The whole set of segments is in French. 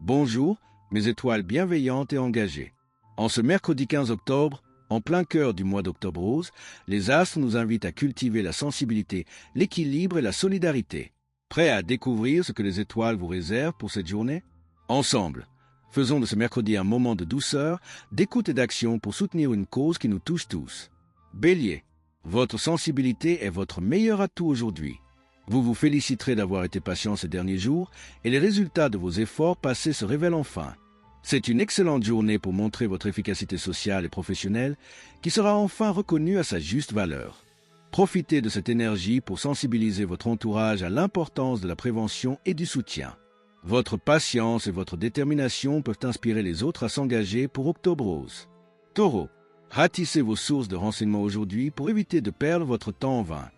Bonjour, mes étoiles bienveillantes et engagées. En ce mercredi 15 octobre, en plein cœur du mois d'Octobre Rose, les astres nous invitent à cultiver la sensibilité, l'équilibre et la solidarité. Prêts à découvrir ce que les étoiles vous réservent pour cette journée? Ensemble, faisons de ce mercredi un moment de douceur, d'écoute et d'action pour soutenir une cause qui nous touche tous. Bélier, votre sensibilité est votre meilleur atout aujourd'hui. Vous vous féliciterez d'avoir été patient ces derniers jours et les résultats de vos efforts passés se révèlent enfin. C'est une excellente journée pour montrer votre efficacité sociale et professionnelle qui sera enfin reconnue à sa juste valeur. Profitez de cette énergie pour sensibiliser votre entourage à l'importance de la prévention et du soutien. Votre patience et votre détermination peuvent inspirer les autres à s'engager pour Octobre Rose. Taureau, ratissez vos sources de renseignements aujourd'hui pour éviter de perdre votre temps en vain.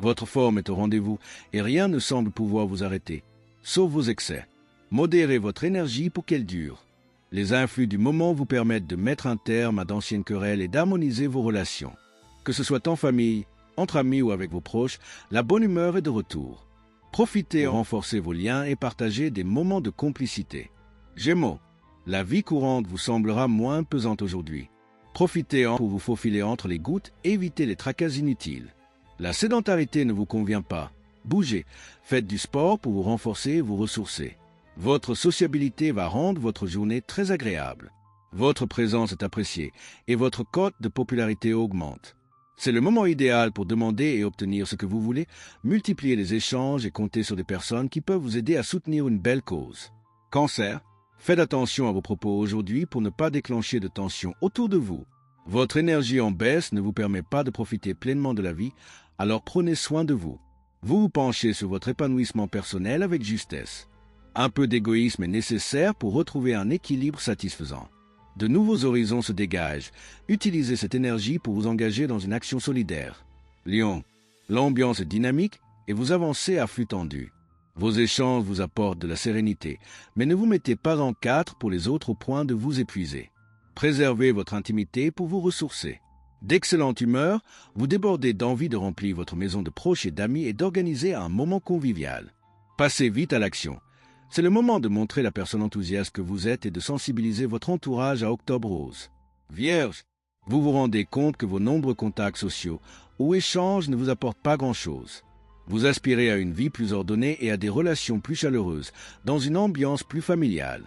Votre forme est au rendez-vous et rien ne semble pouvoir vous arrêter, sauf vos excès. Modérez votre énergie pour qu'elle dure. Les influx du moment vous permettent de mettre un terme à d'anciennes querelles et d'harmoniser vos relations. Que ce soit en famille, entre amis ou avec vos proches, la bonne humeur est de retour. Profitez, renforcez vos liens et partagez des moments de complicité. Gémeaux, la vie courante vous semblera moins pesante aujourd'hui. Profitez-en pour vous faufiler entre les gouttes et éviter les tracas inutiles. La sédentarité ne vous convient pas. Bougez, faites du sport pour vous renforcer et vous ressourcer. Votre sociabilité va rendre votre journée très agréable. Votre présence est appréciée et votre cote de popularité augmente. C'est le moment idéal pour demander et obtenir ce que vous voulez, multiplier les échanges et compter sur des personnes qui peuvent vous aider à soutenir une belle cause. Cancer, faites attention à vos propos aujourd'hui pour ne pas déclencher de tension autour de vous. Votre énergie en baisse ne vous permet pas de profiter pleinement de la vie, alors prenez soin de vous. Vous vous penchez sur votre épanouissement personnel avec justesse. Un peu d'égoïsme est nécessaire pour retrouver un équilibre satisfaisant. De nouveaux horizons se dégagent. Utilisez cette énergie pour vous engager dans une action solidaire. Lion, l'ambiance est dynamique et vous avancez à flux tendu. Vos échanges vous apportent de la sérénité, mais ne vous mettez pas en quatre pour les autres au point de vous épuiser. Préservez votre intimité pour vous ressourcer. D'excellente humeur, vous débordez d'envie de remplir votre maison de proches et d'amis et d'organiser un moment convivial. Passez vite à l'action. C'est le moment de montrer la personne enthousiaste que vous êtes et de sensibiliser votre entourage à Octobre Rose. Vierge, vous vous rendez compte que vos nombreux contacts sociaux ou échanges ne vous apportent pas grand-chose. Vous aspirez à une vie plus ordonnée et à des relations plus chaleureuses, dans une ambiance plus familiale.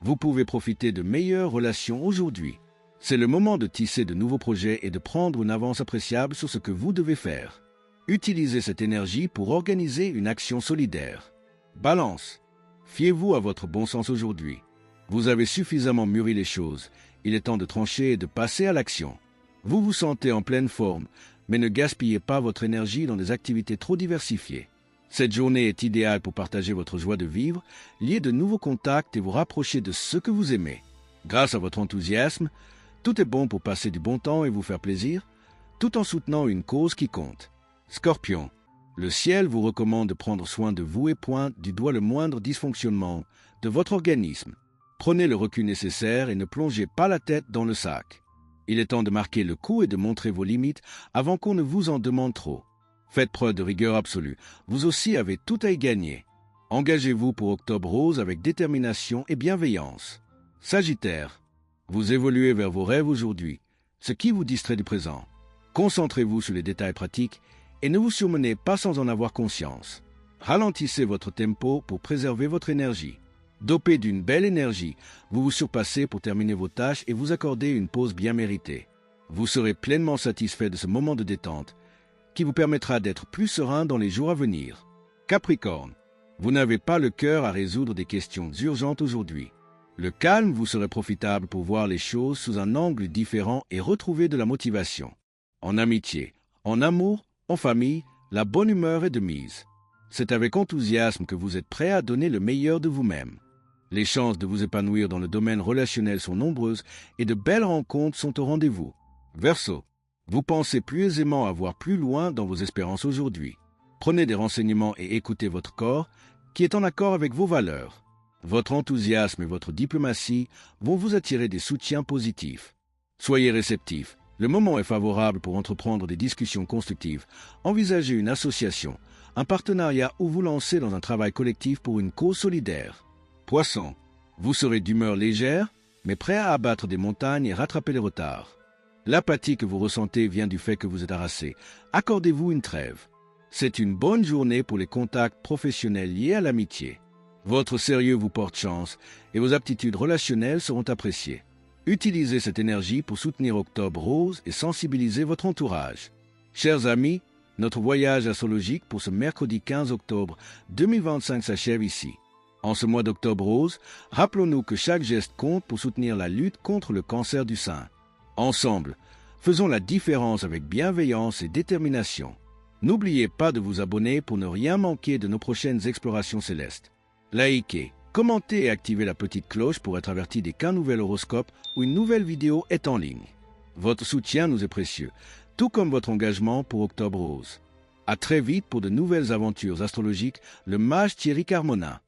Vous pouvez profiter de meilleures relations aujourd'hui. C'est le moment de tisser de nouveaux projets et de prendre une avance appréciable sur ce que vous devez faire. Utilisez cette énergie pour organiser une action solidaire. Balance, fiez-vous à votre bon sens aujourd'hui. Vous avez suffisamment mûri les choses. Il est temps de trancher et de passer à l'action. Vous vous sentez en pleine forme, mais ne gaspillez pas votre énergie dans des activités trop diversifiées. Cette journée est idéale pour partager votre joie de vivre, lier de nouveaux contacts et vous rapprocher de ceux que vous aimez. Grâce à votre enthousiasme, tout est bon pour passer du bon temps et vous faire plaisir, tout en soutenant une cause qui compte. Scorpion, le ciel vous recommande de prendre soin de vous et pointe du doigt le moindre dysfonctionnement de votre organisme. Prenez le recul nécessaire et ne plongez pas la tête dans le sac. Il est temps de marquer le coup et de montrer vos limites avant qu'on ne vous en demande trop. Faites preuve de rigueur absolue. Vous aussi avez tout à y gagner. Engagez-vous pour Octobre Rose avec détermination et bienveillance. Sagittaire, vous évoluez vers vos rêves aujourd'hui, ce qui vous distrait du présent. Concentrez-vous sur les détails pratiques et ne vous surmenez pas sans en avoir conscience. Ralentissez votre tempo pour préserver votre énergie. Dopé d'une belle énergie, vous vous surpassez pour terminer vos tâches et vous accorder une pause bien méritée. Vous serez pleinement satisfait de ce moment de détente qui vous permettra d'être plus serein dans les jours à venir. Capricorne, vous n'avez pas le cœur à résoudre des questions urgentes aujourd'hui. Le calme vous serait profitable pour voir les choses sous un angle différent et retrouver de la motivation. En amitié, en amour, en famille, la bonne humeur est de mise. C'est avec enthousiasme que vous êtes prêt à donner le meilleur de vous-même. Les chances de vous épanouir dans le domaine relationnel sont nombreuses et de belles rencontres sont au rendez-vous. Verseau, vous pensez plus aisément à voir plus loin dans vos espérances aujourd'hui. Prenez des renseignements et écoutez votre corps qui est en accord avec vos valeurs. Votre enthousiasme et votre diplomatie vont vous attirer des soutiens positifs. Soyez réceptifs. Le moment est favorable pour entreprendre des discussions constructives. Envisagez une association, un partenariat ou vous lancer dans un travail collectif pour une cause solidaire. Poisson, Vous serez d'humeur légère, mais prêt à abattre des montagnes et rattraper les retards. L'apathie que vous ressentez vient du fait que vous êtes harassé. Accordez-vous une trêve. C'est une bonne journée pour les contacts professionnels liés à l'amitié. Votre sérieux vous porte chance et vos aptitudes relationnelles seront appréciées. Utilisez cette énergie pour soutenir Octobre Rose et sensibiliser votre entourage. Chers amis, notre voyage astrologique pour ce mercredi 15 octobre 2025 s'achève ici. En ce mois d'Octobre Rose, rappelons-nous que chaque geste compte pour soutenir la lutte contre le cancer du sein. Ensemble, faisons la différence avec bienveillance et détermination. N'oubliez pas de vous abonner pour ne rien manquer de nos prochaines explorations célestes. Likez, commentez et activez la petite cloche pour être averti dès qu'un nouvel horoscope ou une nouvelle vidéo est en ligne. Votre soutien nous est précieux, tout comme votre engagement pour Octobre Rose. À très vite pour de nouvelles aventures astrologiques, le mage Thierry Carmona.